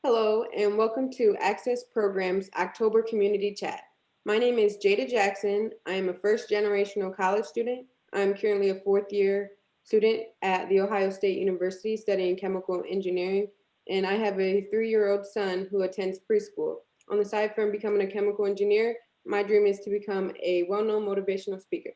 Hello, and welcome to Access Program's October Community Chat. My name is Jada Jackson. I am a first generational college student. I'm currently a fourth year student at The Ohio State University studying chemical engineering, and I have a 3-year-old son who attends preschool. On the side from becoming a chemical engineer, my dream is to become a well known motivational speaker.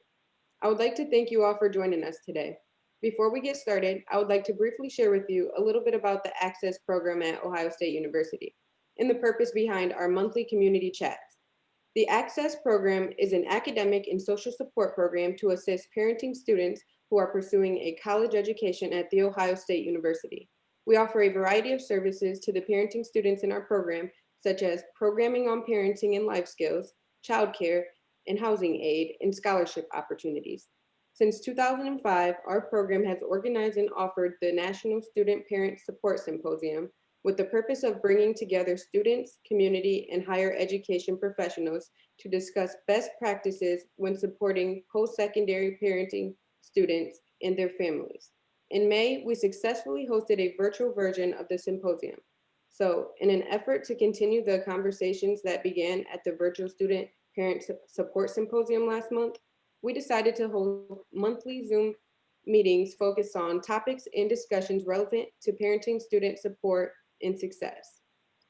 I would like to thank you all for joining us today. Before we get started, I would like to briefly share with you a little bit about the Access program at Ohio State University and the purpose behind our monthly community chats. The Access program is an academic and social support program to assist parenting students who are pursuing a college education at The Ohio State University. We offer a variety of services to the parenting students in our program, such as programming on parenting and life skills, childcare, and housing aid, and scholarship opportunities. Since 2005, our program has organized and offered the National Student Parent Support Symposium with the purpose of bringing together students, community, and higher education professionals to discuss best practices when supporting post-secondary parenting students and their families. In May, we successfully hosted a virtual version of the symposium. So, in an effort to continue the conversations that began at the virtual student parent support symposium last month, we decided to hold monthly Zoom meetings focused on topics and discussions relevant to parenting, student support, and success.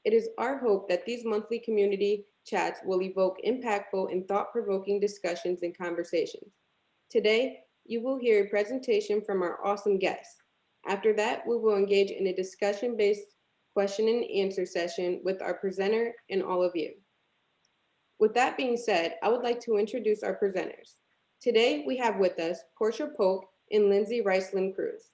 It is our hope that these monthly community chats will evoke impactful and thought provoking discussions and conversations. Today, you will hear a presentation from our awesome guests. After that, we will engage in a discussion based question and answer session with our presenter and all of you. With that being said, I would like to introduce our presenters. Today, we have with us Porsche Polk and Lindsay Ricelyn Cruz.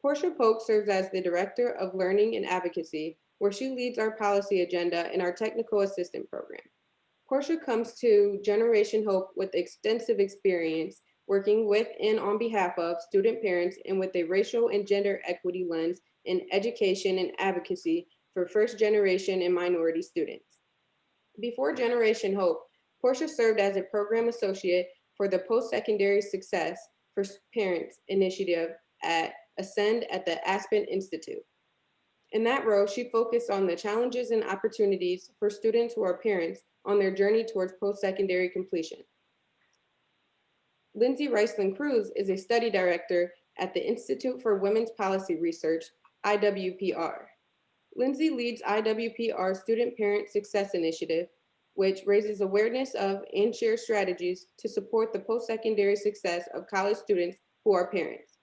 Porsche Polk serves as the Director of Learning and Advocacy, where she leads our policy agenda in our Technical Assistant Program. Porsche comes to Generation Hope with extensive experience working with and on behalf of student parents and with a racial and gender equity lens in education and advocacy for first generation and minority students. Before Generation Hope, Portia served as a program associate for the Post-Secondary Success for Parents initiative at Ascend at the Aspen Institute. In that role, she focused on the challenges and opportunities for students who are parents on their journey towards post-secondary completion. Lindsay Ricelyn Cruz is a study director at the Institute for Women's Policy Research, IWPR. Lindsay leads IWPR's Student Parent Success Initiative, which raises awareness of and shares strategies to support the post-secondary success of college students who are parents.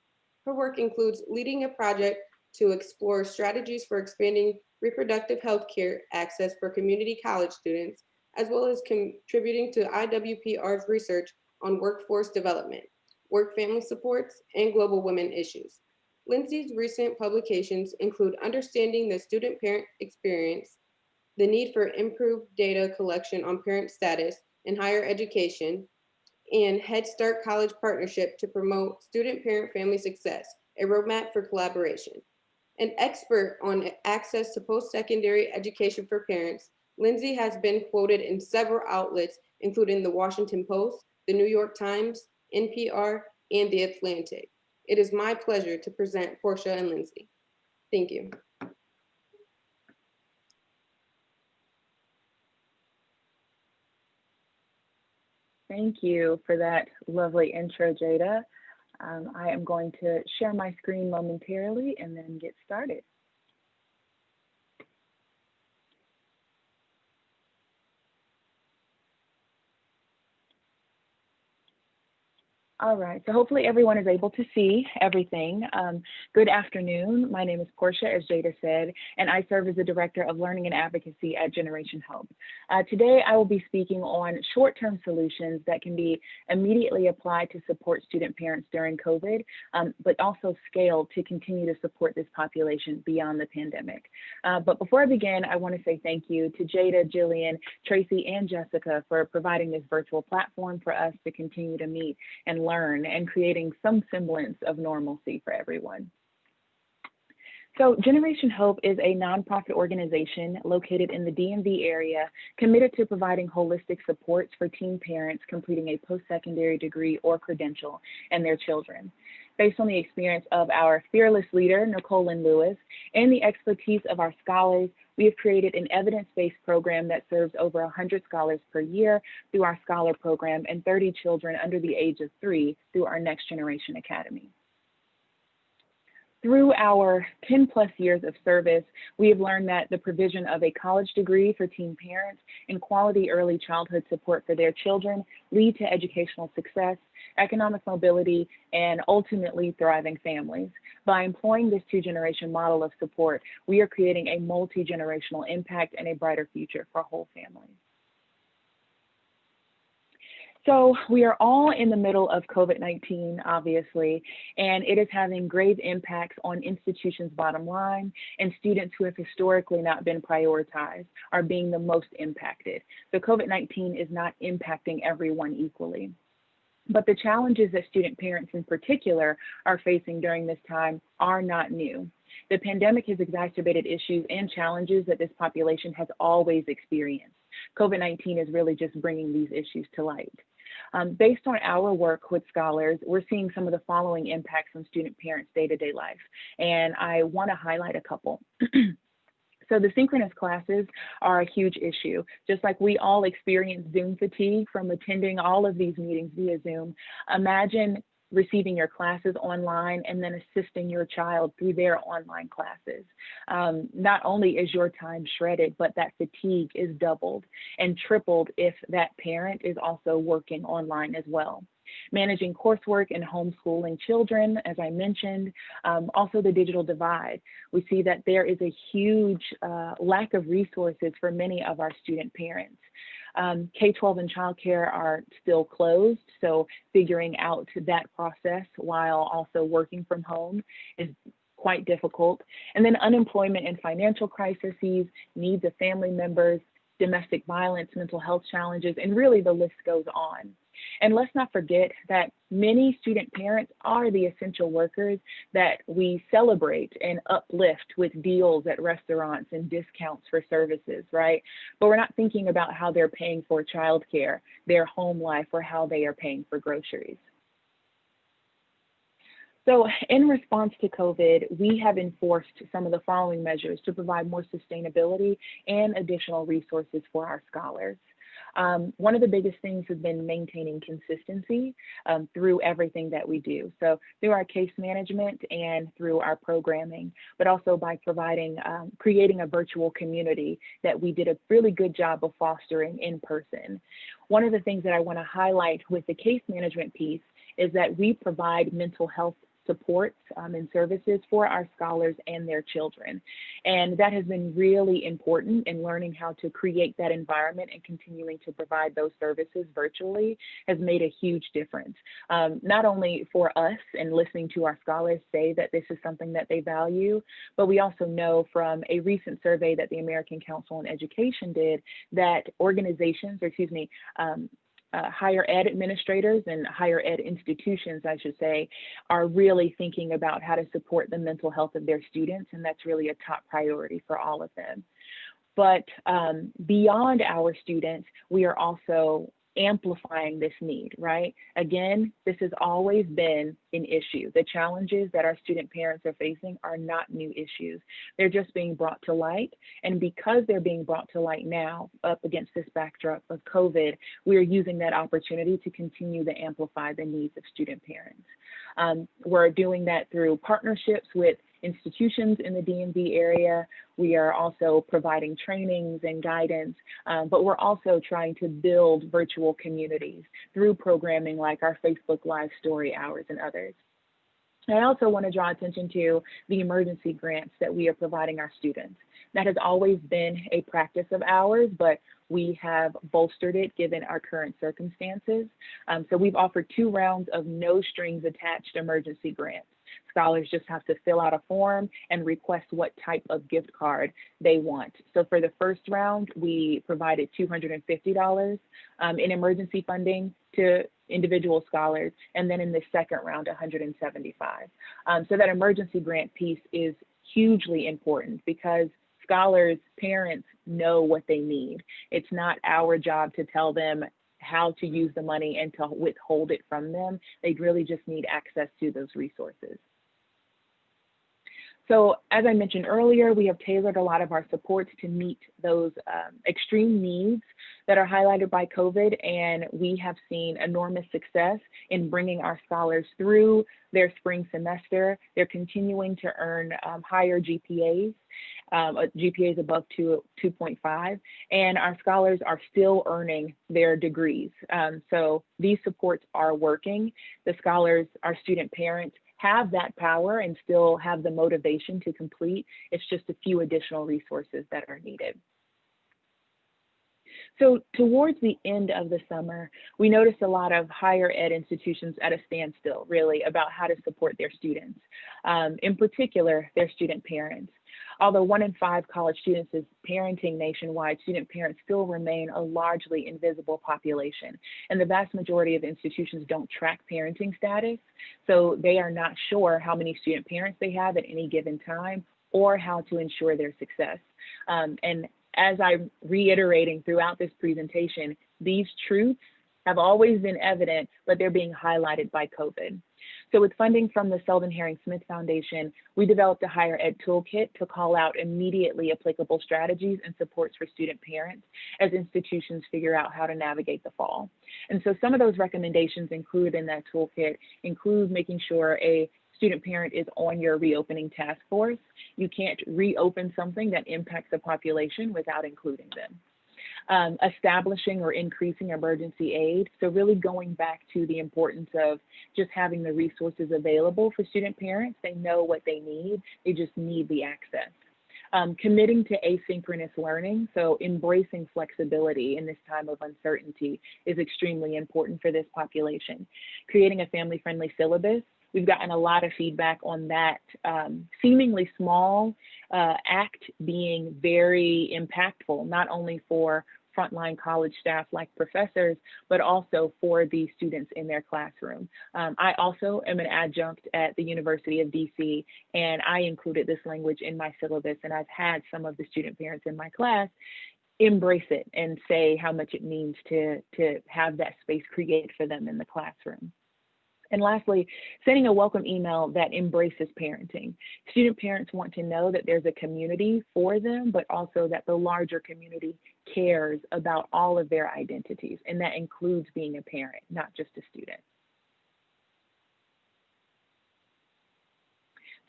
Her work includes leading a project to explore strategies for expanding reproductive health care access for community college students, as well as contributing to IWPR's research on workforce development, work family supports, and global women issues. Lindsay's recent publications include Understanding the Student Parent Experience, the Need for Improved Data Collection on Parent Status in Higher Education, and Head Start College Partnership to Promote Student Parent Family Success, a roadmap for collaboration. An expert on access to post-secondary education for parents, Lindsay has been quoted in several outlets, including the Washington Post, the New York Times, NPR, and The Atlantic. It is my pleasure to present Portia and Lindsay. Thank you. Thank you for that lovely intro, Jada. I am going to share my screen momentarily and then get started. All right, so hopefully everyone is able to see everything. Good afternoon. My name is Portia, as Jada said, and I serve as the Director of Learning and Advocacy at Generation Hope. Today, I will be speaking on short-term solutions that can be immediately applied to support student parents during COVID, but also scaled to continue to support this population beyond the pandemic. But before I begin, I want to say thank you to Jada, Jillian, Tracy, and Jessica for providing this virtual platform for us to continue to meet and learn and creating some semblance of normalcy for everyone. So Generation Hope is a nonprofit organization located in the DMV area committed to providing holistic supports for teen parents completing a post-secondary degree or credential and their children. Based on the experience of our fearless leader, Nicole Lynn Lewis, and the expertise of our scholars, we have created an evidence-based program that serves over 100 scholars per year through our Scholar Program and 30 children under the age of 3 through our Next Generation Academy. Through our 10+ years of service, we have learned that the provision of a college degree for teen parents and quality early childhood support for their children lead to educational success, economic mobility, and ultimately thriving families. By employing this two-generation model of support, we are creating a multi-generational impact and a brighter future for whole families. So we are all in the middle of COVID-19, obviously, and it is having grave impacts on institutions' bottom line, and students who have historically not been prioritized are being the most impacted. So COVID-19 is not impacting everyone equally. But the challenges that student parents in particular are facing during this time are not new. The pandemic has exacerbated issues and challenges that this population has always experienced. COVID-19 is really just bringing these issues to light. Based on our work with scholars, we're seeing some of the following impacts on student parents' day-to-day life, and I want to highlight a couple. So the synchronous classes are a huge issue. Just like we all experience Zoom fatigue from attending all of these meetings via Zoom, imagine receiving your classes online and then assisting your child through their online classes. Not only is your time shredded, but that fatigue is doubled and tripled if that parent is also working online as well. Managing coursework and homeschooling children, as I mentioned, also the digital divide. We see that there is a huge lack of resources for many of our student parents. K-12 and childcare are still closed, so figuring out that process while also working from home is quite difficult. And then unemployment and financial crises, needs of family members, domestic violence, mental health challenges, and really the list goes on. And let's not forget that many student parents are the essential workers that we celebrate and uplift with deals at restaurants and discounts for services, right? But we're not thinking about how they're paying for childcare, their home life, or how they are paying for groceries. So in response to COVID, we have enforced some of the following measures to provide more sustainability and additional resources for our scholars. One of the biggest things has been maintaining consistency through everything that we do. So through our case management and through our programming, but also by providing, creating a virtual community that we did a really good job of fostering in person. One of the things that I want to highlight with the case management piece is that we provide mental health supports and services for our scholars and their children. And that has been really important in learning how to create that environment, and continuing to provide those services virtually has made a huge difference. Not only for us and listening to our scholars say that this is something that they value, but we also know from a recent survey that the American Council on Education did that organizations, or excuse me, higher ed administrators and higher ed institutions, I should say, are really thinking about how to support the mental health of their students, and that's really a top priority for all of them. But beyond our students, we are also amplifying this need, right? Again, this has always been an issue. The challenges that our student parents are facing are not new issues. They're just being brought to light. And because they're being brought to light now, up against this backdrop of COVID, we are using that opportunity to continue to amplify the needs of student parents. We're doing that through partnerships with institutions in the DMV area. We are also providing trainings and guidance, but we're also trying to build virtual communities through programming like our Facebook Live Story Hours and others. I also want to draw attention to the emergency grants that we are providing our students. That has always been a practice of ours, but we have bolstered it given our current circumstances. So we've offered 2 rounds of no strings attached emergency grants. Scholars just have to fill out a form and request what type of gift card they want. So for the first round, we provided $250 in emergency funding to individual scholars, and then in the second round, $175. So that emergency grant piece is hugely important because scholars, parents know what they need. It's not our job to tell them how to use the money and to withhold it from them. They really just need access to those resources. So as I mentioned earlier, we have tailored a lot of our supports to meet those extreme needs that are highlighted by COVID, and we have seen enormous success in bringing our scholars through their spring semester. They're continuing to earn higher GPAs, GPAs above 2.5, and our scholars are still earning their degrees. So these supports are working. The scholars, our student parents, have that power and still have the motivation to complete. It's just a few additional resources that are needed. So towards the end of the summer, we noticed a lot of higher ed institutions at a standstill, really, about how to support their students, in particular, their student parents. Although 1 in 5 college students is parenting nationwide, student parents still remain a largely invisible population. And the vast majority of institutions don't track parenting status, so they are not sure how many student parents they have at any given time or how to ensure their success. And as I'm reiterating throughout this presentation, these truths have always been evident, but they're being highlighted by COVID. So with funding from the Selden Herring Smith Foundation, we developed a higher ed toolkit to call out immediately applicable strategies and supports for student parents as institutions figure out how to navigate the fall. And so some of those recommendations included in that toolkit include making sure a student parent is on your reopening task force. You can't reopen something that impacts the population without including them. Establishing or increasing emergency aid. So really going back to the importance of just having the resources available for student parents. They know what they need, they just need the access. Committing to asynchronous learning, so embracing flexibility in this time of uncertainty is extremely important for this population. Creating a family-friendly syllabus. We've gotten a lot of feedback on that seemingly small act being very impactful, not only for frontline college staff like professors, but also for the students in their classroom. I also am an adjunct at the University of DC, and I included this language in my syllabus, and I've had some of the student parents in my class embrace it and say how much it means to have that space created for them in the classroom. And lastly, sending a welcome email that embraces parenting. Student parents want to know that there's a community for them, but also that the larger community cares about all of their identities, and that includes being a parent, not just a student.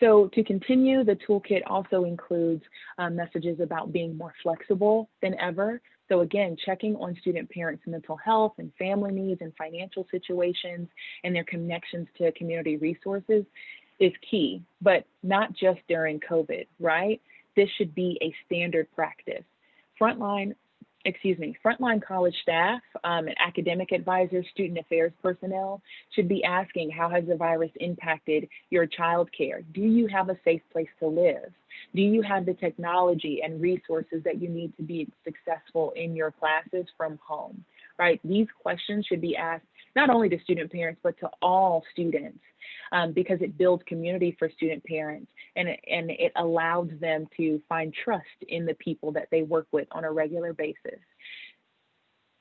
So to continue, the toolkit also includes messages about being more flexible than ever. So again, checking on student parents' mental health and family needs and financial situations and their connections to community resources is key, but not just during COVID, right? This should be a standard practice. Frontline college staff and academic advisors, student affairs personnel should be asking, how has the virus impacted your childcare? Do you have a safe place to live? Do you have the technology and resources that you need to be successful in your classes from home, right? These questions should be asked not only to student parents, but to all students because it builds community for student parents and it allows them to find trust in the people that they work with on a regular basis.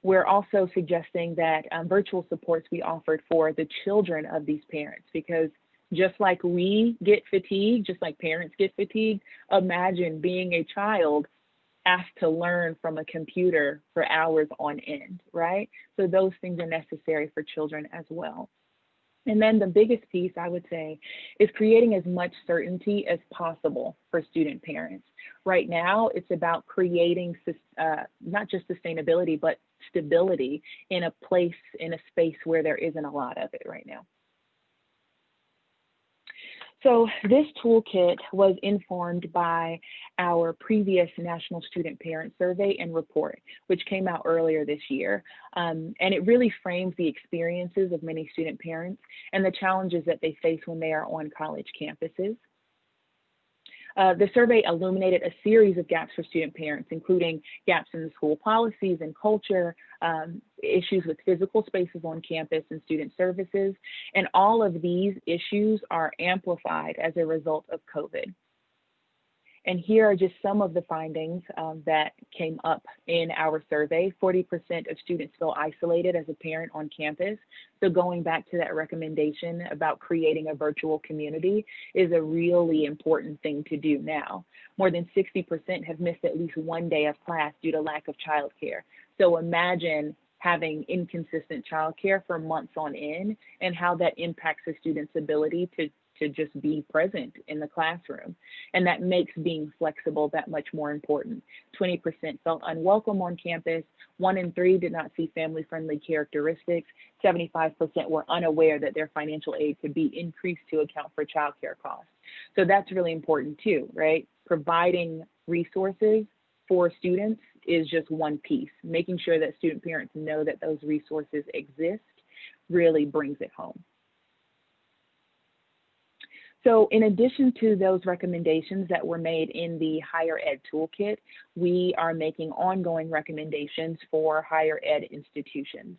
We're also suggesting that virtual supports be offered for the children of these parents, because just like we get fatigued, just like parents get fatigued, imagine being a child asked to learn from a computer for hours on end, right? So those things are necessary for children as well. And then the biggest piece, I would say, is creating as much certainty as possible for student parents. Right now, it's about creating not just sustainability, but stability in a place, in a space where there isn't a lot of it right now. So this toolkit was informed by our previous National Student Parent Survey and report, which came out earlier this year. And it really frames the experiences of many student parents and the challenges that they face when they are on college campuses. The survey illuminated a series of gaps for student parents, including gaps in the school policies and culture, issues with physical spaces on campus and student services, and all of these issues are amplified as a result of COVID. And here are just some of the findings that came up in our survey. 40% of students feel isolated as a parent on campus. So going back to that recommendation about creating a virtual community is a really important thing to do now. More than 60% have missed at least one day of class due to lack of childcare. So imagine having inconsistent childcare for months on end and how that impacts a student's ability to just be present in the classroom. And that makes being flexible that much more important. 20% felt unwelcome on campus. 1 in 3 did not see family-friendly characteristics. 75% were unaware that their financial aid could be increased to account for childcare costs. So that's really important too, right? Providing resources for students is just one piece. Making sure that student parents know that those resources exist really brings it home. So in addition to those recommendations that were made in the higher ed toolkit, we are making ongoing recommendations for higher ed institutions.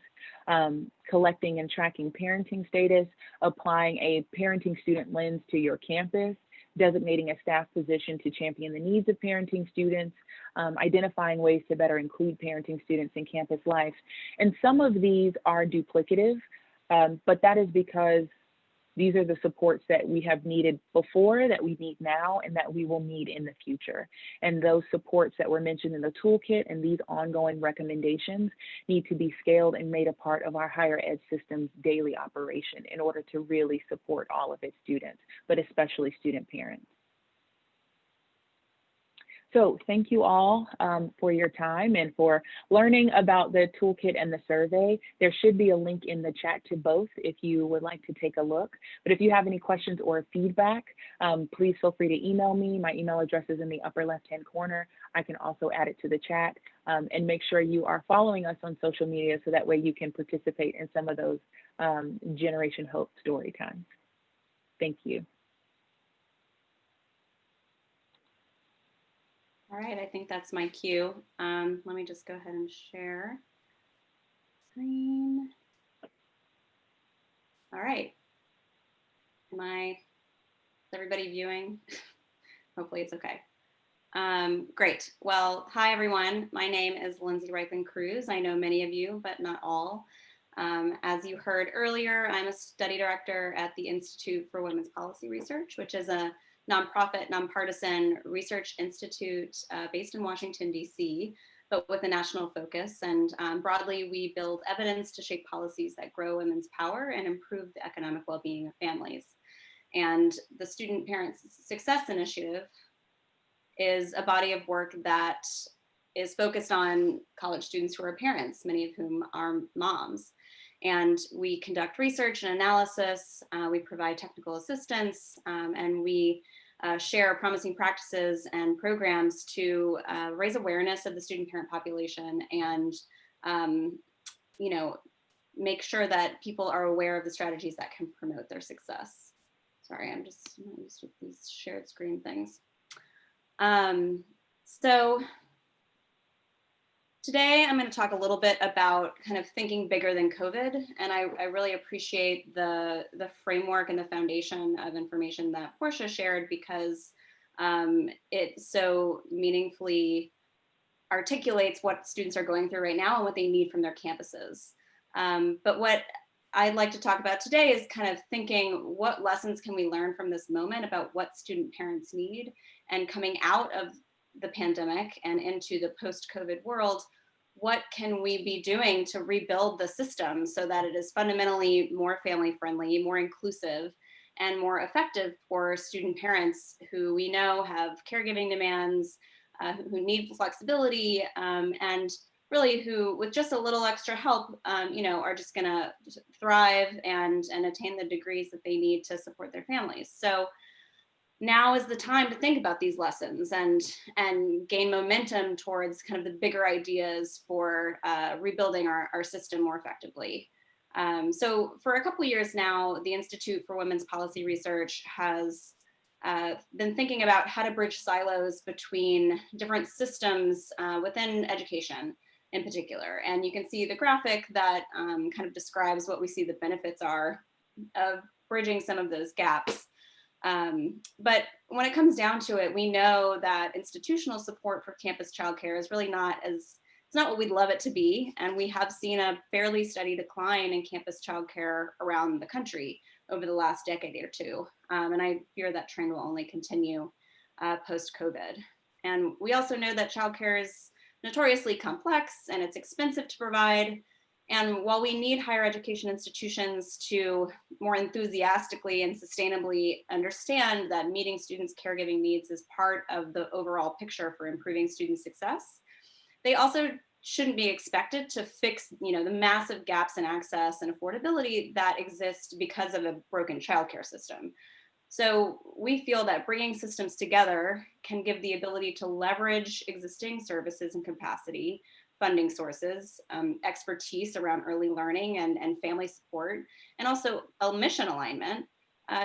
Collecting and tracking parenting status, applying a parenting student lens to your campus, designating a staff position to champion the needs of parenting students, identifying ways to better include parenting students in campus life. And some of these are duplicative, but that is because these are the supports that we have needed before, that we need now, and that we will need in the future. And those supports that were mentioned in the toolkit and these ongoing recommendations need to be scaled and made a part of our higher ed system's daily operation in order to really support all of its students, but especially student parents. So thank you all for your time and for learning about the toolkit and the survey. There should be a link in the chat to both if you would like to take a look. But if you have any questions or feedback, please feel free to email me. My email address is in the upper left-hand corner. I can also add it to the chat, and make sure you are following us on social media so that way you can participate in some of those Generation Hope story times. Thank you. All right, I think that's my cue. Let me just go ahead and share screen. All right. Is everybody viewing? Hopefully it's okay. Great. Well, hi everyone. My name is Lindsay Cruz. I know many of you, but not all. As you heard earlier, I'm a study director at the Institute for Women's Policy Research, which is a nonprofit, nonpartisan research institute based in Washington, D.C., but with a national focus. And broadly, we build evidence to shape policies that grow women's power and improve the economic well-being of families. And the Student Parents Success Initiative is a body of work that is focused on college students who are parents, many of whom are moms. And we conduct research and analysis, we provide technical assistance, and we share promising practices and programs to raise awareness of the student parent population and make sure that people are aware of the strategies that can promote their success. Sorry, I'm just not used to these shared screen things. So today, I'm going to talk a little bit about kind of thinking bigger than COVID, and I really appreciate the framework and the foundation of information that Porsche shared because it so meaningfully articulates what students are going through right now and what they need from their campuses. But what I'd like to talk about today is kind of thinking what lessons can we learn from this moment about what student parents need, and coming out of the pandemic and into the post-COVID world, what can we be doing to rebuild the system so that it is fundamentally more family-friendly, more inclusive, and more effective for student parents who we know have caregiving demands, who need flexibility, and really who, with just a little extra help, are just gonna thrive and attain the degrees that they need to support their families. So now is the time to think about these lessons and gain momentum towards kind of the bigger ideas for rebuilding our system more effectively. So for a couple of years now, the Institute for Women's Policy Research has been thinking about how to bridge silos between different systems within education in particular. And you can see the graphic that kind of describes what we see the benefits are of bridging some of those gaps. But when it comes down to it, we know that institutional support for campus childcare is really it's not what we'd love it to be. And we have seen a fairly steady decline in campus childcare around the country over the last decade or two. And I fear that trend will only continue post-COVID. And we also know that childcare is notoriously complex and it's expensive to provide. And while we need higher education institutions to more enthusiastically and sustainably understand that meeting students' caregiving needs is part of the overall picture for improving student success, they also shouldn't be expected to fix, the massive gaps in access and affordability that exist because of a broken childcare system. So we feel that bringing systems together can give the ability to leverage existing services and capacity, funding sources, expertise around early learning and family support, and also a mission alignment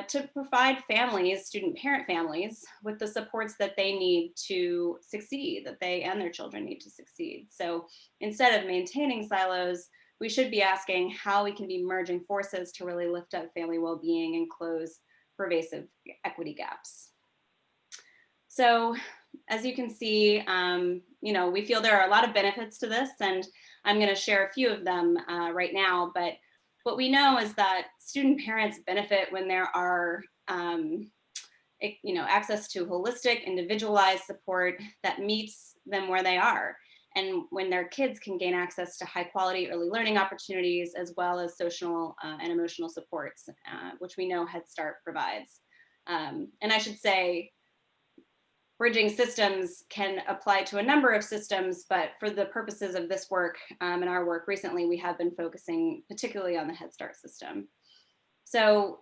to provide families, student parent families, with the supports that they need to succeed, that they and their children need to succeed. So instead of maintaining silos, we should be asking how we can be merging forces to really lift up family well-being and close pervasive equity gaps. So as you can see, we feel there are a lot of benefits to this, and I'm going to share a few of them right now. But what we know is that student parents benefit when there are access to holistic, individualized support that meets them where they are. And when their kids can gain access to high quality early learning opportunities, as well as social and emotional supports, which we know Head Start provides. And I should say, bridging systems can apply to a number of systems, but for the purposes of this work and our work recently, we have been focusing particularly on the Head Start system. So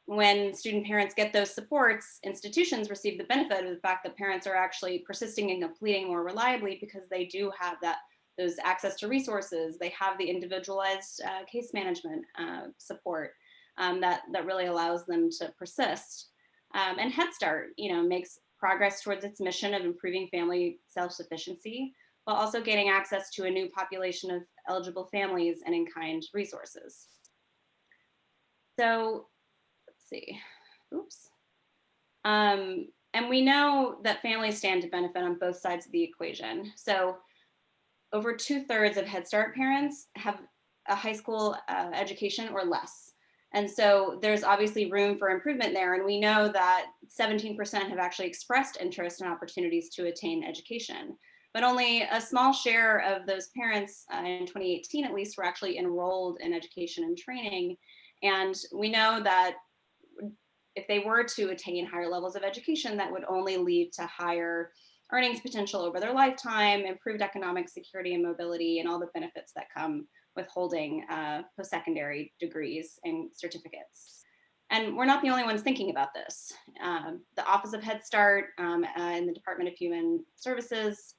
when student parents get those supports, institutions receive the benefit of the fact that parents are actually persisting and completing more reliably because they do have those access to resources. They have the individualized case management support that really allows them to persist. And Head Start, makes progress towards its mission of improving family self-sufficiency, while also gaining access to a new population of eligible families and in-kind resources. So let's see, oops. And we know that families stand to benefit on both sides of the equation. So over 2/3 of Head Start parents have a high school education or less. And so there's obviously room for improvement there. And we know that 17% have actually expressed interest in opportunities to attain education. But only a small share of those parents in 2018, at least, were actually enrolled in education and training. And we know that if they were to attain higher levels of education, that would only lead to higher earnings potential over their lifetime, improved economic security and mobility, and all the benefits that come with holding post-secondary degrees and certificates. And we're not the only ones thinking about this. The Office of Head Start in the Department of Human Services,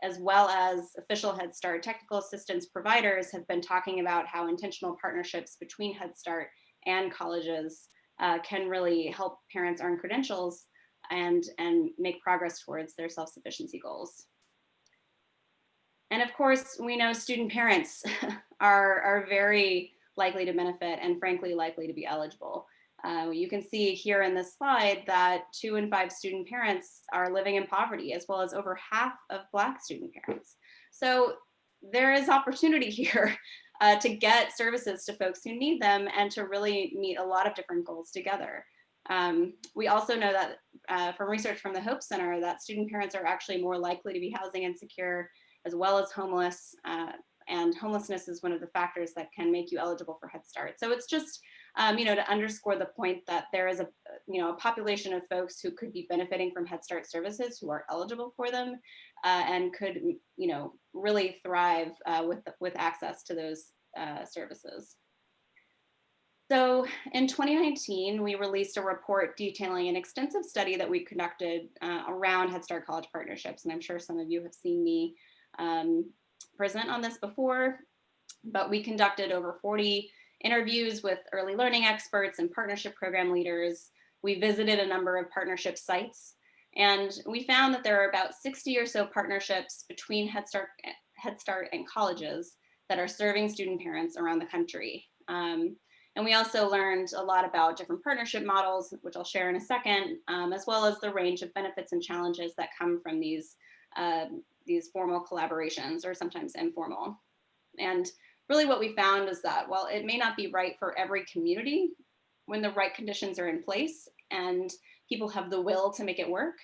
as well as official Head Start technical assistance providers, have been talking about how intentional partnerships between Head Start and colleges can really help parents earn credentials and make progress towards their self-sufficiency goals. And of course, we know student parents are very likely to benefit and frankly likely to be eligible. You can see here in this slide that 2 in 5 student parents are living in poverty, as well as over half of Black student parents. So there is opportunity here to get services to folks who need them and to really meet a lot of different goals together. We also know that from research from the Hope Center that student parents are actually more likely to be housing insecure, as well as homeless, and homelessness is one of the factors that can make you eligible for Head Start. So it's just, to underscore the point that there is a population of folks who could be benefiting from Head Start services who are eligible for them and could, really thrive with access to those services. So in 2019, we released a report detailing an extensive study that we conducted around Head Start college partnerships. And I'm sure some of you have seen me present on this before, but we conducted over 40 interviews with early learning experts and partnership program leaders. We visited a number of partnership sites, and we found that there are about 60 or so partnerships between Head Start and colleges that are serving student parents around the country. And we also learned a lot about different partnership models, which I'll share in a second, as well as the range of benefits and challenges that come from these formal collaborations, or sometimes informal. And really what we found is that while it may not be right for every community, when the right conditions are in place and people have the will to make it work,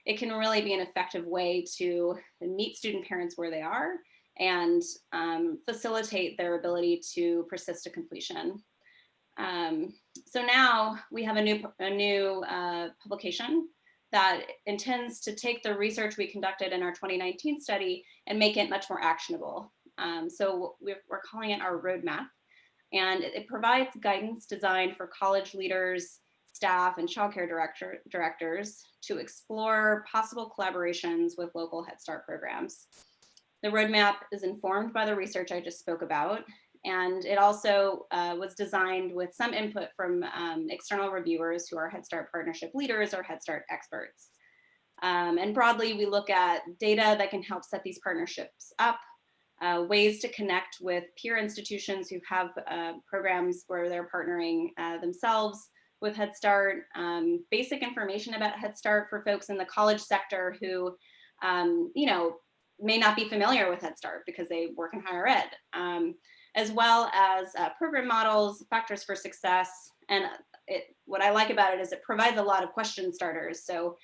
it can really be an effective way to meet student parents where they are and facilitate their ability to persist to completion. So now we have a new publication that intends to take the research we conducted in our 2019 study and make it much more actionable. So we're calling it our roadmap, and it provides guidance designed for college leaders, staff, and childcare directors to explore possible collaborations with local Head Start programs. The roadmap is informed by the research I just spoke about, and it also was designed with some input from external reviewers who are Head Start partnership leaders or Head Start experts. And broadly, we look at data that can help set these partnerships up, ways to connect with peer institutions who have programs where they're partnering themselves with Head Start, basic information about Head Start for folks in the college sector who, may not be familiar with Head Start because they work in higher ed, as well as program models, factors for success. And what I like about it is it provides a lot of question starters. So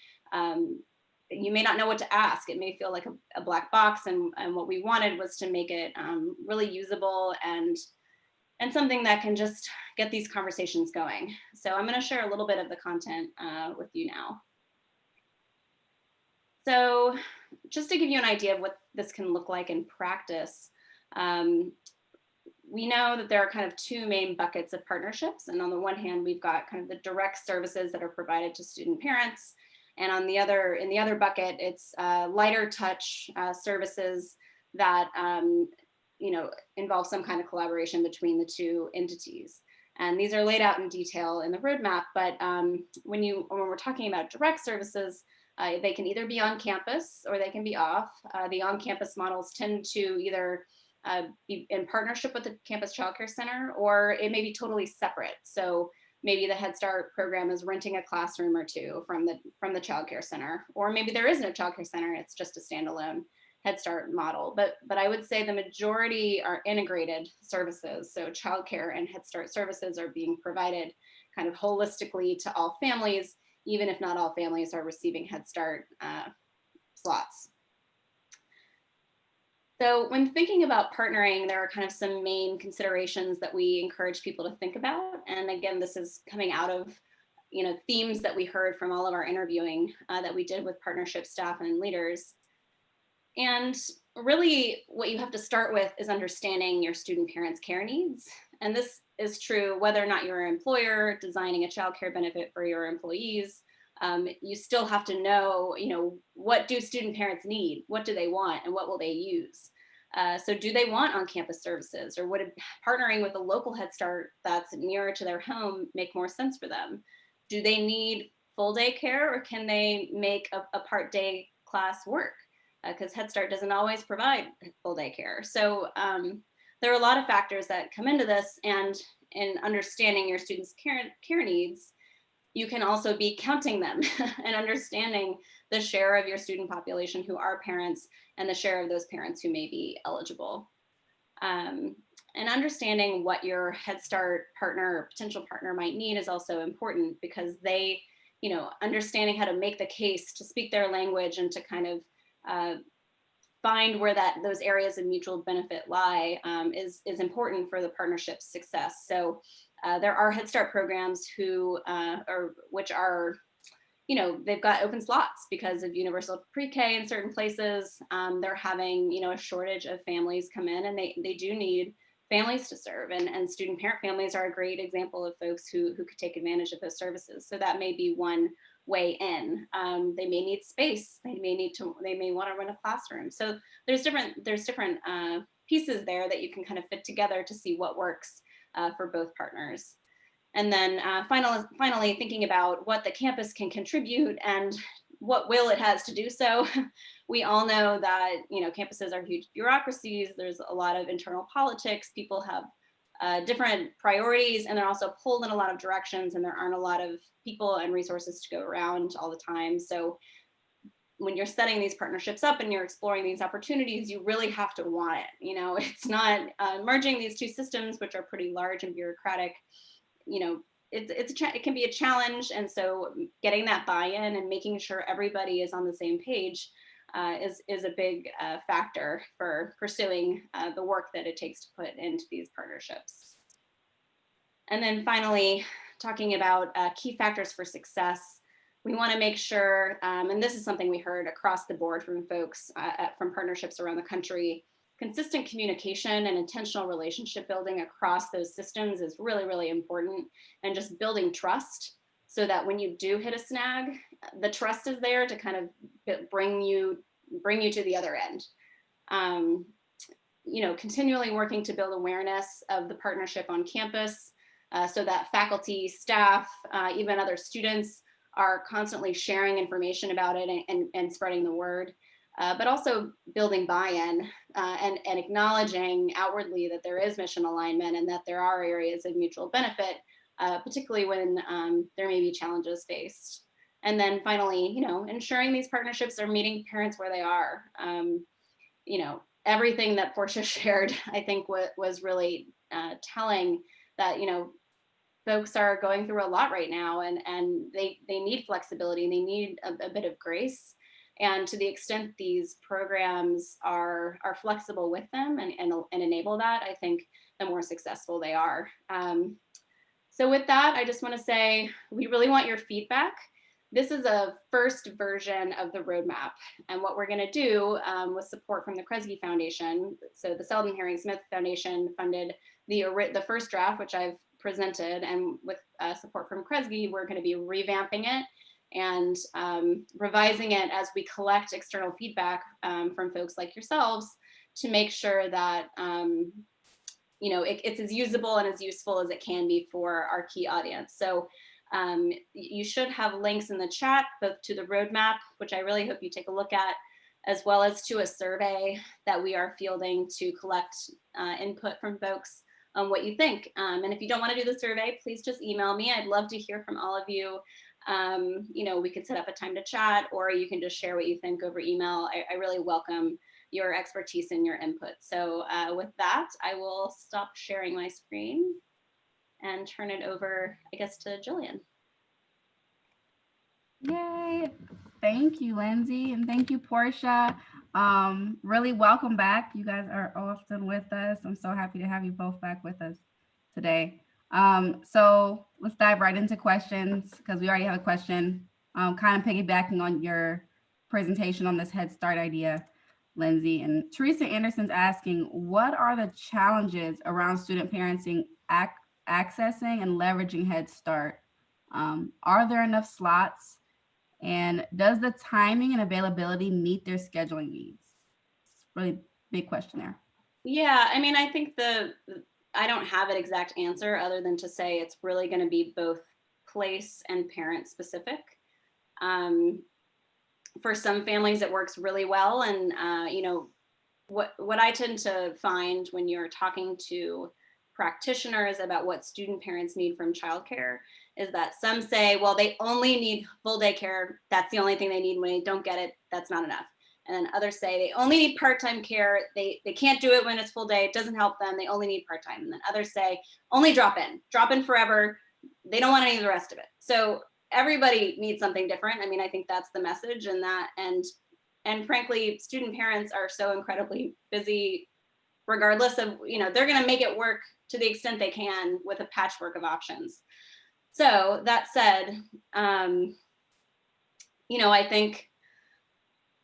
you may not know what to ask. It may feel like a black box, and what we wanted was to make it really usable and something that can just get these conversations going. So I'm going to share a little bit of the content with you now. So just to give you an idea of what this can look like in practice, we know that there are kind of two main buckets of partnerships. And on the one hand, we've got kind of the direct services that are provided to student parents. And on the other, in the other bucket, it's lighter touch services that involve some kind of collaboration between the two entities. And these are laid out in detail in the roadmap. But when we're talking about direct services, they can either be on campus or they can be off. The on-campus models tend to either be in partnership with the campus childcare center, or it may be totally separate. So maybe the Head Start program is renting a classroom or two from the childcare center, or maybe there isn't a childcare center, it's just a standalone Head Start model. But I would say the majority are integrated services. So childcare and Head Start services are being provided kind of holistically to all families, even if not all families are receiving Head Start slots. So when thinking about partnering, there are kind of some main considerations that we encourage people to think about. And again, this is coming out of themes that we heard from all of our interviewing that we did with partnership staff and leaders. And really what you have to start with is understanding your student parents' care needs. And this is true whether or not you're an employer designing a child care benefit for your employees. You still have to know, what do student parents need? What do they want? And what will they use? So do they want on-campus services, or would partnering with a local Head Start that's nearer to their home make more sense for them? Do they need full day care, or can they make a part day class work? Because Head Start doesn't always provide full day care. So there are a lot of factors that come into this, and in understanding your students' care needs, you can also be counting them and understanding the share of your student population who are parents and the share of those parents who may be eligible. And understanding what your Head Start partner or potential partner might need is also important, because they, understanding how to make the case to speak their language and to kind of find where those areas of mutual benefit lie is important for the partnership's success. So there are Head Start programs which are, they've got open slots because of universal pre-K in certain places. They're having, a shortage of families come in, and they do need families to serve. And student parent families are a great example of folks who could take advantage of those services. So that may be one way in. They may need space. They may want to run a classroom. So there's different pieces there that you can kind of fit together to see what works for both partners. And then finally, thinking about what the campus can contribute and what will it has to do so. We all know that campuses are huge bureaucracies. There's a lot of internal politics. People have different priorities, and they're also pulled in a lot of directions, and there aren't a lot of people and resources to go around all the time. So when you're setting these partnerships up and you're exploring these opportunities, you really have to want it. You know, it's not merging these two systems, which are pretty large and bureaucratic. You know, it can be a challenge, and so getting that buy-in and making sure everybody is on the same page is a big factor for pursuing the work that it takes to put into these partnerships. And then finally, talking about key factors for success, we want to make sure, and this is something we heard across the board from folks from partnerships around the country, consistent communication and intentional relationship building across those systems is really, really important, and just building trust so that when you do hit a snag, the trust is there to kind of bring you to the other end. You know, continually working to build awareness of the partnership on campus so that faculty, staff, even other students are constantly sharing information about it and spreading the word, but also building buy-in and acknowledging outwardly that there is mission alignment and that there are areas of mutual benefit, particularly when there may be challenges faced. And then finally, you know, ensuring these partnerships are meeting parents where they are. You know, everything that Porsche shared, I think was really telling that, you know, folks are going through a lot right now, and they need flexibility, and they need a bit of grace. And to the extent these programs are flexible with them and enable that, I think the more successful they are. So with that, I just want to say we really want your feedback. This is a first version of the roadmap, and what we're going to do with support from the Kresge Foundation. So the Selden Herring Smith Foundation funded the first draft, which I've presented, and with support from Kresge, we're going to be revamping it and revising it as we collect external feedback from folks like yourselves to make sure that you know, it's as usable and as useful as it can be for our key audience. So you should have links in the chat, both to the roadmap, which I really hope you take a look at, as well as to a survey that we are fielding to collect input from folks on what you think. And if you don't want to do the survey, please just email me. I'd love to hear from all of you. You know, we could set up a time to chat, or you can just share what you think over email. I really welcome your expertise and your input. So with that, I will stop sharing my screen and turn it over, I guess, to Jillian. Yay. Thank you, Lindsay, and thank you, Portia. Really welcome back. You guys are often with us. I'm so happy to have you both back with us today. So let's dive right into questions, because we already have a question kind of piggybacking on your presentation on this Head Start idea, Lindsay. And Teresa Anderson's asking, what are the challenges around student parenting accessing and leveraging Head Start? Are there enough slots? And does the timing and availability meet their scheduling needs? It's a really big question there. Yeah, I mean, I think I don't have an exact answer other than to say it's really going to be both place and parent specific. For some families, it works really well. And, you know, what I tend to find when you're talking to practitioners about what student parents need from childcare is that some say, well, they only need full day care. That's the only thing they need. When they don't get it, that's not enough. And then others say they only need part-time care. They can't do it when it's full day. It doesn't help them. They only need part-time. And then others say only drop in forever. They don't want any of the rest of it. So everybody needs something different. I mean, I think that's the message, and frankly, student parents are so incredibly busy, regardless of, you know, they're going to make it work to the extent they can with a patchwork of options. So that said, you know, I think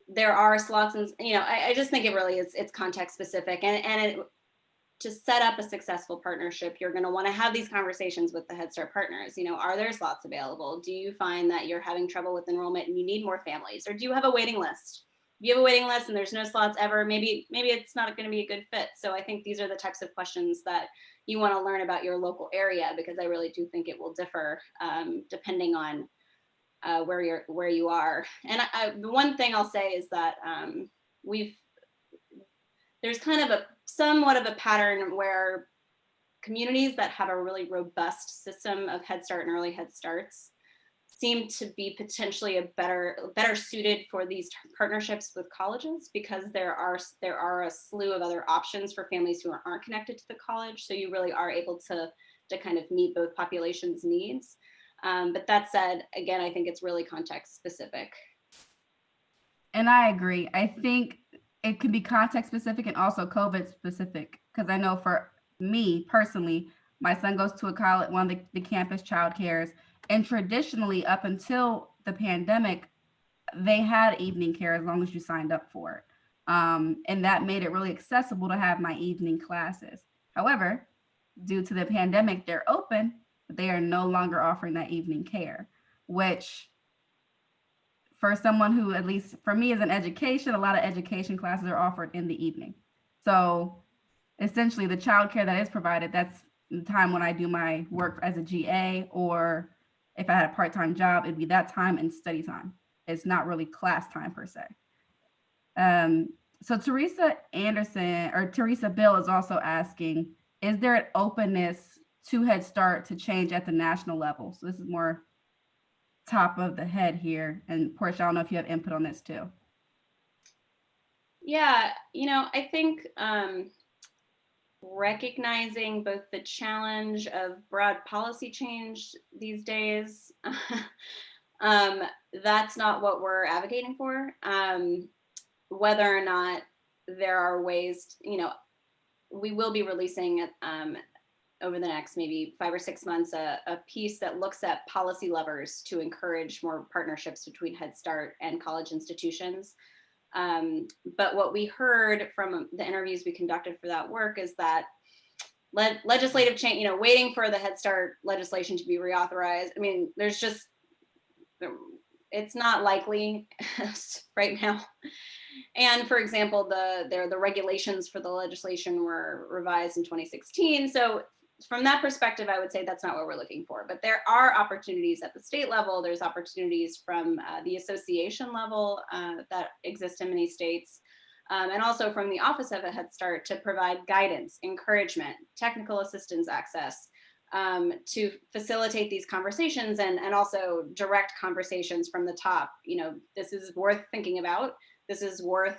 there are slots, and, you know, I just think it really is, it's context specific, and to set up a successful partnership, you're going to want to have these conversations with the Head Start partners. You know, are there slots available? Do you find that you're having trouble with enrollment and you need more families? Or do you have a waiting list? If you have a waiting list and there's no slots ever, maybe it's not going to be a good fit. So I think these are the types of questions that you want to learn about your local area, because I really do think it will differ depending on where you are. And the one thing I'll say is that there's kind of somewhat of a pattern where communities that have a really robust system of Head Start and early Head Starts seem to be potentially a better suited for these partnerships with colleges, because there are a slew of other options for families who aren't connected to the college. So you really are able to kind of meet both populations' needs. But that said, again, I think it's really context specific. And I agree. I think it can be context specific and also COVID specific, because I know for me personally, my son goes to a college, one of the campus child cares, and traditionally up until the pandemic, they had evening care as long as you signed up for it. And that made it really accessible to have my evening classes. However, due to the pandemic, they're open, but they are no longer offering that evening care, which for someone who, at least for me as an education, a lot of education classes are offered in the evening. So essentially the childcare that is provided, that's the time when I do my work as a GA, or if I had a part-time job, it'd be that time and study time. It's not really class time per se. So Teresa Anderson, or Teresa Bill, is also asking, is there an openness to Head Start to change at the national level? So this is more top of the head here. And Porsche, I don't know if you have input on this too. Yeah, I think recognizing both the challenge of broad policy change these days, that's not what we're advocating for. Whether or not there are ways, we will be releasing over the next maybe 5 or 6 months a piece that looks at policy levers to encourage more partnerships between Head Start and college institutions. But what we heard from the interviews we conducted for that work is that legislative change, waiting for the Head Start legislation to be reauthorized, I mean, it's not likely right now. And for example, the regulations for the legislation were revised in 2016. So from that perspective, I would say that's not what we're looking for. But there are opportunities at the state level. There's opportunities from the association level that exist in many states. And also from the Office of a Head Start to provide guidance, encouragement, technical assistance access, to facilitate these conversations and also direct conversations from the top. This is worth thinking about. This is worth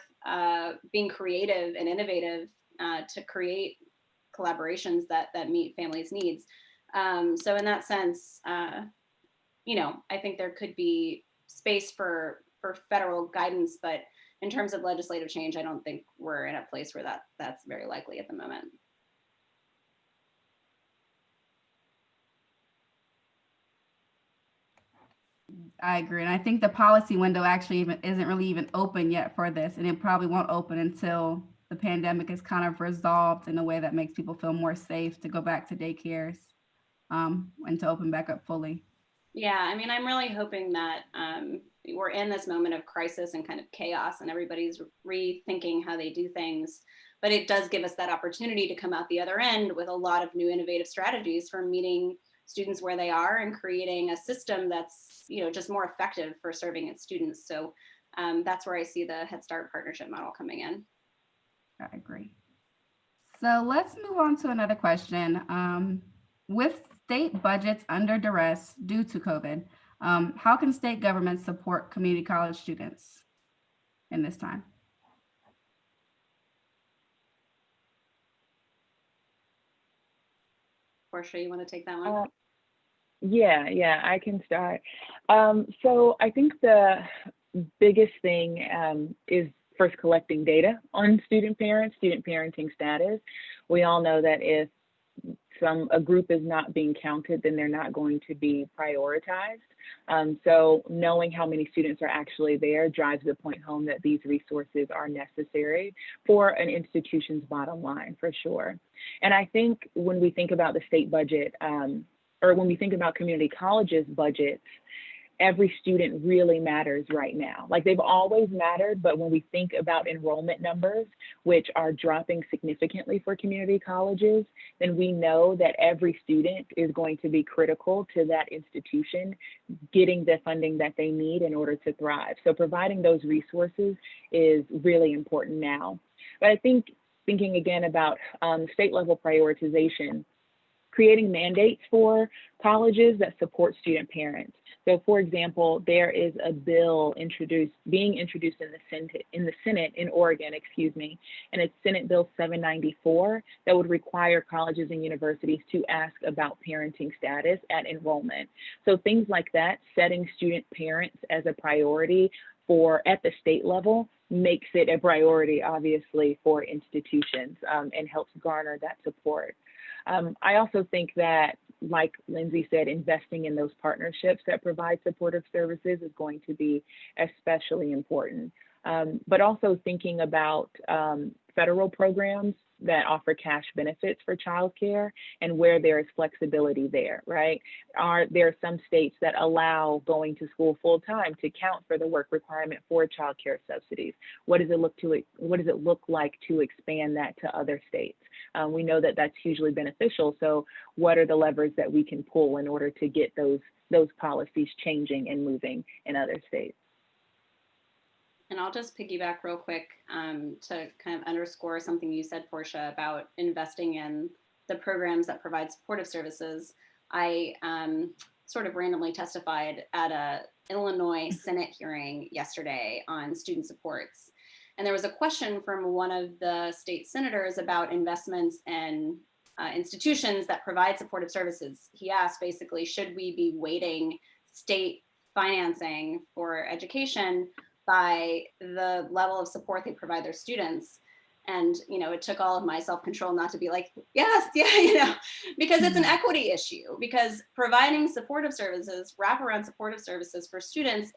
being creative and innovative to create collaborations that meet families' needs. So in that sense, I think there could be space for federal guidance, but in terms of legislative change, I don't think we're in a place where that's very likely at the moment. I agree. And I think the policy window actually isn't really even open yet for this. And it probably won't open until the pandemic is kind of resolved in a way that makes people feel more safe to go back to daycares and to open back up fully. Yeah, I mean, I'm really hoping that we're in this moment of crisis and kind of chaos and everybody's rethinking how they do things. But it does give us that opportunity to come out the other end with a lot of new innovative strategies for meeting students where they are and creating a system that's just more effective for serving its students. So that's where I see the Head Start partnership model coming in. I agree. So let's move on to another question. With state budgets under duress due to COVID, how can state governments support community college students in this time? Porsche, you want to take that one? Yeah, I can start. So I think the biggest thing is first collecting data on student parenting status. We all know that if a group is not being counted, then they're not going to be prioritized. So knowing how many students are actually there drives the point home that these resources are necessary for an institution's bottom line, for sure. And I think when we think about the state budget, or when we think about community colleges budgets, every student really matters right now. Like they've always mattered, but when we think about enrollment numbers, which are dropping significantly for community colleges, then we know that every student is going to be critical to that institution getting the funding that they need in order to thrive. So providing those resources is really important now. But I think thinking again about state level prioritization, creating mandates for colleges that support student parents. So, for example, there is a bill being introduced in the Senate in Oregon, and it's Senate Bill 794 that would require colleges and universities to ask about parenting status at enrollment. So things like that, setting student parents as a priority at the state level makes it a priority, obviously, for institutions and helps garner that support. I also think that, like Lindsay said, investing in those partnerships that provide supportive services is going to be especially important. But also thinking about federal programs that offer cash benefits for childcare and where there is flexibility there, right? There are some states that allow going to school full time to count for the work requirement for childcare subsidies. What does it look like to expand that to other states? We know that that's hugely beneficial. So what are the levers that we can pull in order to get those policies changing and moving in other states? And I'll just piggyback real quick to kind of underscore something you said, Portia, about investing in the programs that provide supportive services. I sort of randomly testified at a Illinois Senate hearing yesterday on student supports. And there was a question from one of the state senators about investments in institutions that provide supportive services. He asked basically, should we be weighting state financing for education by the level of support they provide their students? And, it took all of my self-control not to be like, yes, yeah, because it's an equity issue, because providing supportive services, wraparound supportive services for students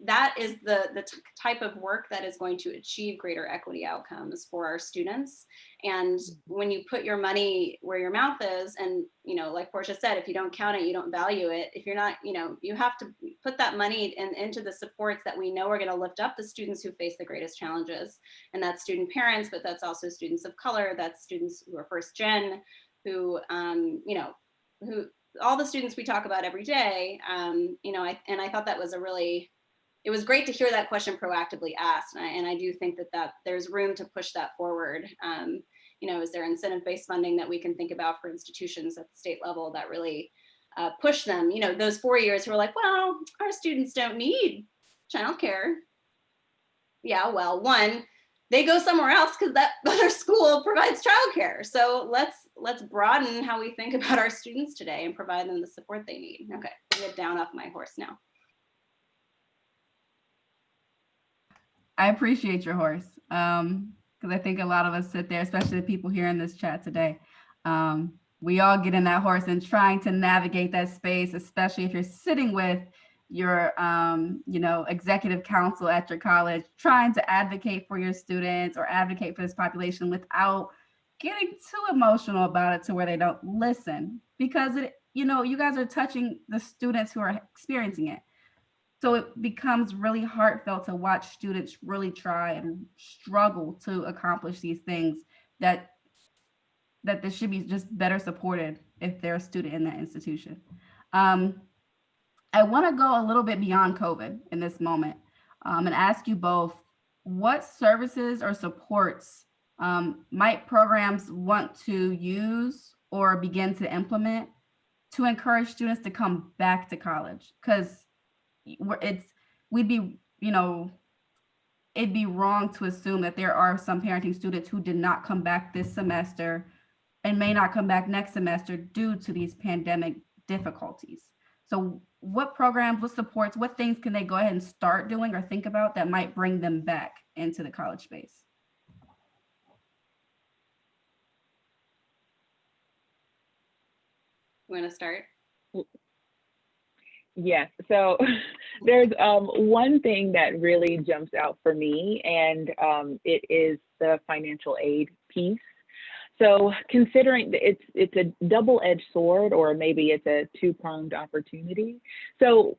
that is the type of work that is going to achieve greater equity outcomes for our students. And when you put your money where your mouth is, and, like Portia said, if you don't count it, you don't value it. If you're not, you have to put that money into the supports that we know are going to lift up the students who face the greatest challenges. And that's student parents, but that's also students of color, that's students who are first gen, who all the students we talk about every day, I thought that was it was great to hear that question proactively asked. And I do think that there's room to push that forward. Is there incentive-based funding that we can think about for institutions at the state level that really push them? Those 4 years who are like, well, our students don't need childcare. Yeah, well, one, they go somewhere else because that other school provides childcare. So let's broaden how we think about our students today and provide them the support they need. Okay, I'll get down off my horse now. I appreciate your horse, because I think a lot of us sit there, especially the people here in this chat today. We all get in that horse and trying to navigate that space, especially if you're sitting with your executive council at your college, trying to advocate for your students or advocate for this population without getting too emotional about it to where they don't listen, because you guys are touching the students who are experiencing it. So it becomes really heartfelt to watch students really try and struggle to accomplish these things that they should be just better supported if they're a student in that institution. I want to go a little bit beyond COVID in this moment and ask you both, what services or supports might programs want to use or begin to implement to encourage students to come back to college? Because it'd be wrong to assume that there are some parenting students who did not come back this semester and may not come back next semester due to these pandemic difficulties. So what programs, what supports, what things can they go ahead and start doing or think about that might bring them back into the college space? You want to start? Yes, so there's one thing that really jumps out for me, and it is the financial aid piece. So considering it's a double-edged sword, or maybe it's a two-pronged opportunity. So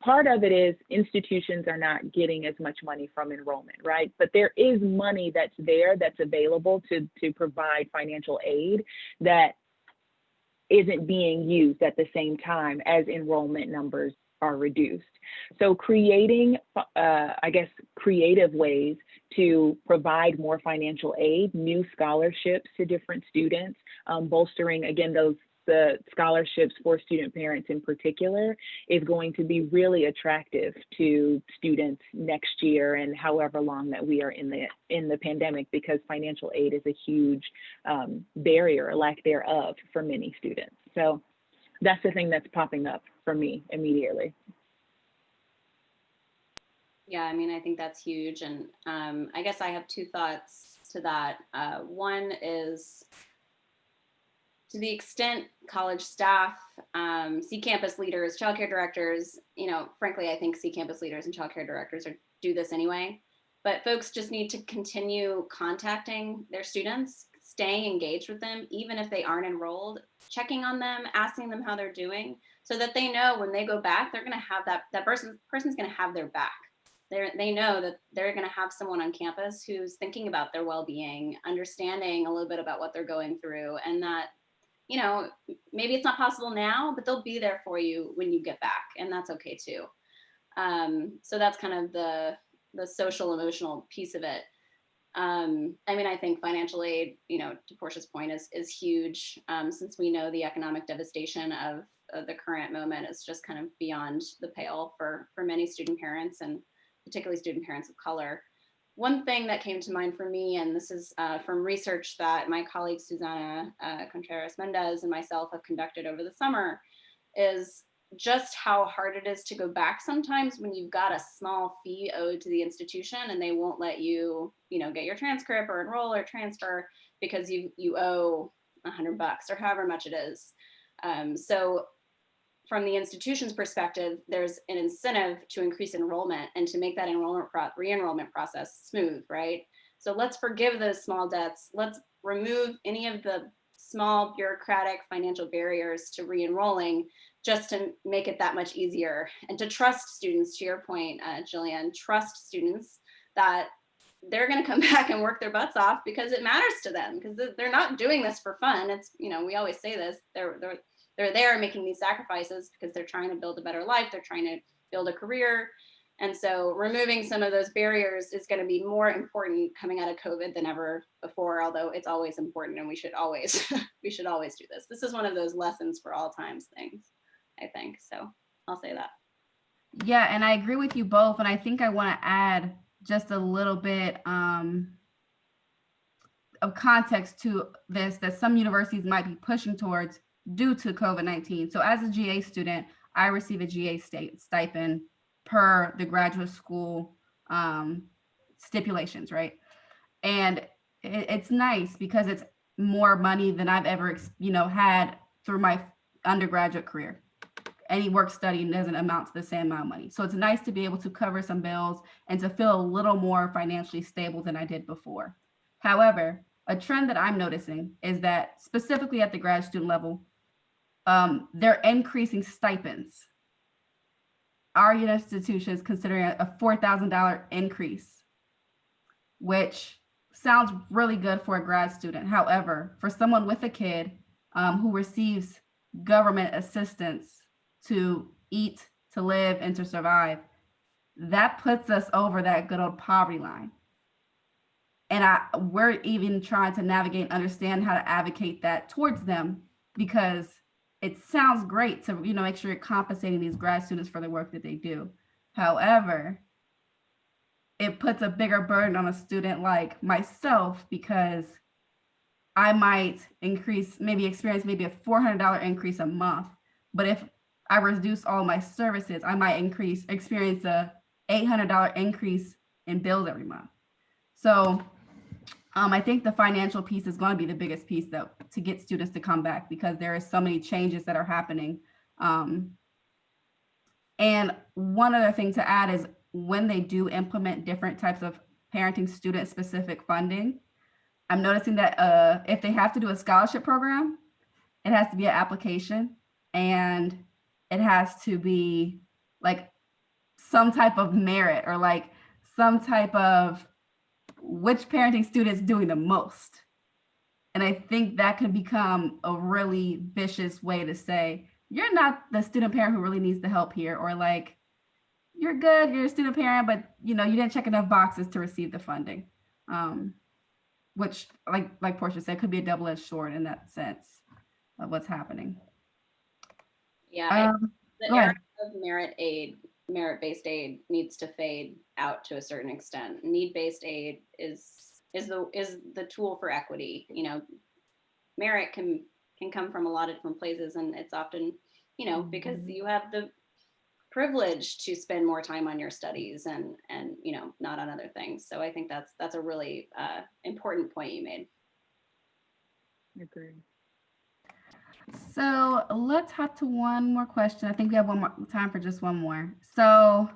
part of it is institutions are not getting as much money from enrollment, right? But there is money that's there that's available to provide financial aid that isn't being used at the same time as enrollment numbers are reduced. So creating, I guess, creative ways to provide more financial aid, new scholarships to different students, bolstering, again, the scholarships for student parents in particular is going to be really attractive to students next year and however long that we are in the pandemic, because financial aid is a huge barrier, or lack thereof, for many students. So that's the thing that's popping up for me immediately. Yeah, I mean, I think that's huge. And I guess I have two thoughts to that. One is, to the extent college staff, see campus leaders, childcare directors, frankly, I think see campus leaders and childcare directors do this anyway, but folks just need to continue contacting their students, staying engaged with them, even if they aren't enrolled, checking on them, asking them how they're doing, so that they know when they go back, they're gonna have that person's gonna have their back. They know that they're gonna have someone on campus who's thinking about their well-being, understanding a little bit about what they're going through, and that, maybe it's not possible now, but they'll be there for you when you get back, and that's okay too. So that's kind of the social emotional piece of it. I mean, I think financial aid, to Portia's point, is huge, since we know the economic devastation of the current moment is just kind of beyond the pale for many student parents, and particularly student parents of color. One thing that came to mind for me, and this is from research that my colleague Susana Contreras-Mendez and myself have conducted over the summer, is just how hard it is to go back sometimes when you've got a small fee owed to the institution and they won't let you, get your transcript or enroll or transfer because you owe $100 or however much it is. So from the institution's perspective, there's an incentive to increase enrollment and to make that re-enrollment process smooth, right? So let's forgive those small debts. Let's remove any of the small bureaucratic financial barriers to re-enrolling, just to make it that much easier, and to trust students, to your point, Jillian, trust students that they're going to come back and work their butts off because it matters to them, because they're not doing this for fun. It's, we always say this, they're there making these sacrifices because they're trying to build a better life. They're trying to build a career. And so removing some of those barriers is going to be more important coming out of COVID than ever before, although it's always important and we should always do this. This is one of those lessons for all times things, I think. So I'll say that. Yeah, and I agree with you both. And I think I want to add just a little bit of context to this that some universities might be pushing towards due to COVID-19. So as a GA student, I receive a GA stipend per the graduate school stipulations, right? And it's nice because it's more money than I've ever, had through my undergraduate career. Any work study doesn't amount to the same amount of money. So it's nice to be able to cover some bills and to feel a little more financially stable than I did before. However, a trend that I'm noticing is that specifically at the grad student level, they're increasing stipends. Our institution is considering a $4,000 increase, which sounds really good for a grad student. However, for someone with a kid who receives government assistance to eat, to live, and to survive, that puts us over that good old poverty line. And we're even trying to navigate and understand how to advocate that towards them, because it sounds great to, make sure you're compensating these grad students for the work that they do. However, it puts a bigger burden on a student like myself, because I might experience maybe a $400 increase a month. But if I reduce all my services, I might experience a $800 increase in bills every month. So I think the financial piece is going to be the biggest piece to get students to come back, because there are so many changes that are happening. And one other thing to add is when they do implement different types of parenting student specific funding, I'm noticing that if they have to do a scholarship program, it has to be an application, and it has to be like some type of merit, or like some type of which parenting student is doing the most. And I think that can become a really vicious way to say, you're not the student parent who really needs the help here, or like, you're good, you're a student parent, but you didn't check enough boxes to receive the funding. Which like Portia said, could be a double-edged sword in that sense of what's happening. Yeah, the Go era ahead. of merit-based aid needs to fade out to a certain extent. Need-based aid is the tool for equity. Merit can come from a lot of different places, and it's often, because you have the privilege to spend more time on your studies and not on other things. So I think that's a really important point you made. Agree. So let's hop to one more question. I think we have time for just one more. So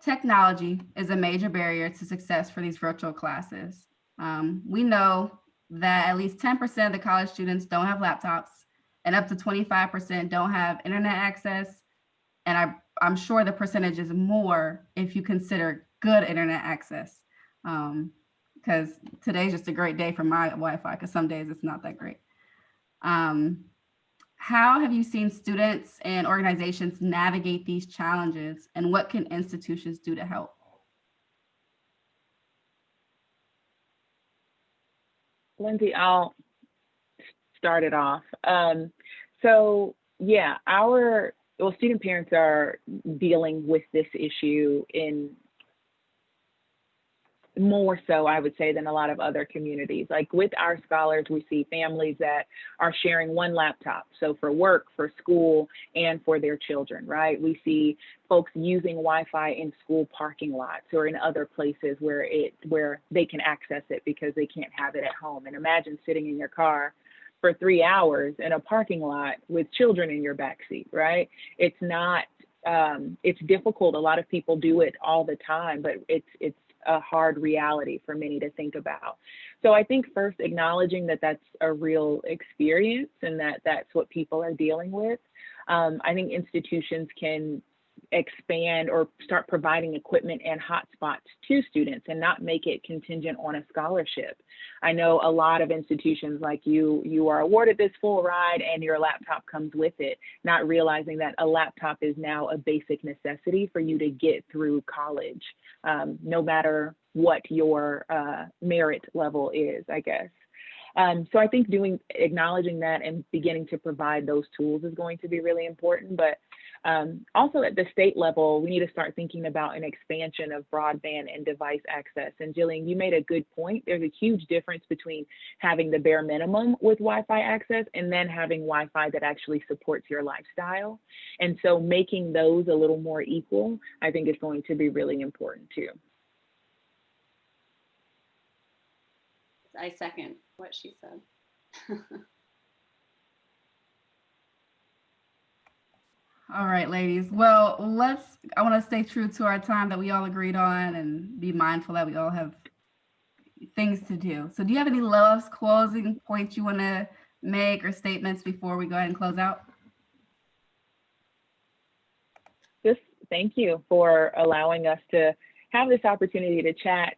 technology is a major barrier to success for these virtual classes. We know that at least 10% of the college students don't have laptops, and up to 25% don't have internet access. And I'm sure the percentage is more if you consider good internet access. Because today's just a great day for my Wi-Fi, because some days it's not that great. How have you seen students and organizations navigate these challenges, and what can institutions do to help? Lindsay, I'll start it off. So yeah, student parents are dealing with this issue in more so, I would say, than a lot of other communities. Like with our scholars, we see families that are sharing one laptop. So for work, for school, and for their children, right? We see folks using Wi-Fi in school parking lots or in other places where they can access it because they can't have it at home. And imagine sitting in your car for 3 hours in a parking lot with children in your backseat, right? It's not, it's difficult. A lot of people do it all the time, but it's a hard reality for many to think about. So I think first acknowledging that that's a real experience and that that's what people are dealing with. I think institutions can expand or start providing equipment and hotspots to students and not make it contingent on a scholarship. I know a lot of institutions like you are awarded this full ride and your laptop comes with it, not realizing that a laptop is now a basic necessity for you to get through college, no matter what your merit level is, I guess. So I think acknowledging that and beginning to provide those tools is going to be really important. But also at the state level, we need to start thinking about an expansion of broadband and device access. And Jillian, you made a good point. There's a huge difference between having the bare minimum with Wi-Fi access and then having Wi-Fi that actually supports your lifestyle. And so making those a little more equal, I think is going to be really important too. I second what she said. All right, ladies. Well, I want to stay true to our time that we all agreed on and be mindful that we all have things to do. So do you have any last closing points you want to make or statements before we go ahead and close out? Just thank you for allowing us to have this opportunity to chat.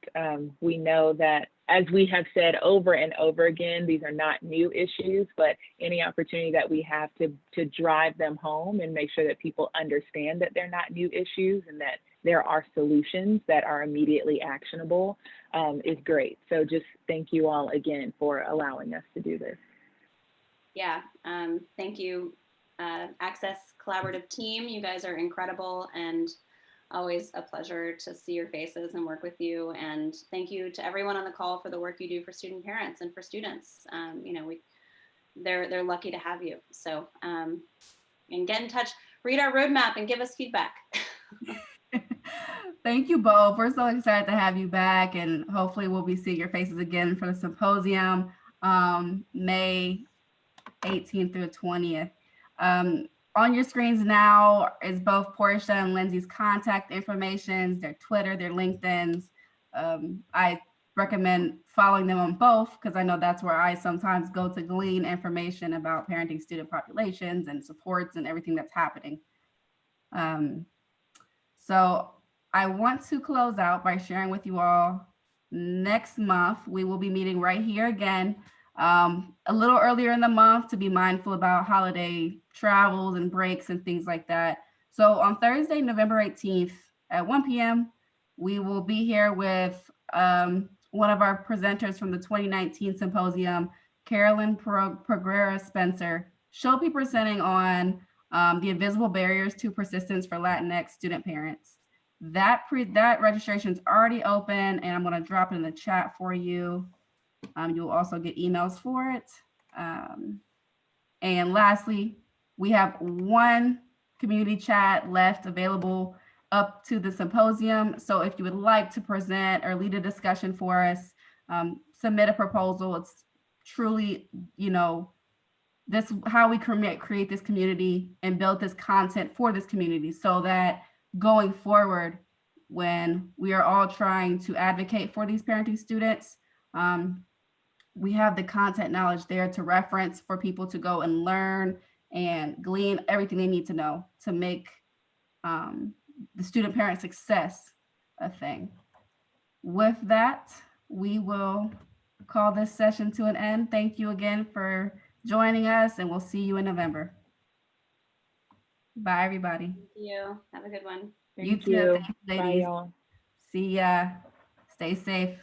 We know that, as we have said over and over again, these are not new issues, but any opportunity that we have to drive them home and make sure that people understand that they're not new issues and that there are solutions that are immediately actionable is great. So just thank you all again for allowing us to do this. Yeah, thank you, Access Collaborative team. You guys are incredible and always a pleasure to see your faces and work with you. And thank you to everyone on the call for the work you do for student parents and for students. They're lucky to have you. So, and get in touch, read our roadmap and give us feedback. Thank you both. We're so excited to have you back, and hopefully we'll be seeing your faces again for the symposium, May 18th through 20th. On your screens now is both Portia and Lindsay's contact information, their Twitter, their LinkedIns. I recommend following them on both because I know that's where I sometimes go to glean information about parenting student populations and supports and everything that's happening. So I want to close out by sharing with you all, next month, we will be meeting right here again a little earlier in the month to be mindful about holiday travels and breaks and things like that. So on Thursday, November 18th at 1 p.m., we will be here with one of our presenters from the 2019 Symposium, Carolyn Progrera Spencer. She'll be presenting on the invisible barriers to persistence for Latinx student parents. That registration is already open, and I'm going to drop it in the chat for you. You'll also get emails for it. And lastly, we have one community chat left available up to the symposium. So if you would like to present or lead a discussion for us, submit a proposal. It's truly, this how we create this community and build this content for this community, so that going forward, when we are all trying to advocate for these parenting students, we have the content knowledge there to reference for people to go and learn and glean everything they need to know to make the student parent success a thing. With that, we will call this session to an end. Thank you again for joining us, and we'll see you in November. Bye, everybody. Thank you. Have a good one. Thank too. you. Thanks, Bye, ladies. y'all. See ya. Stay safe.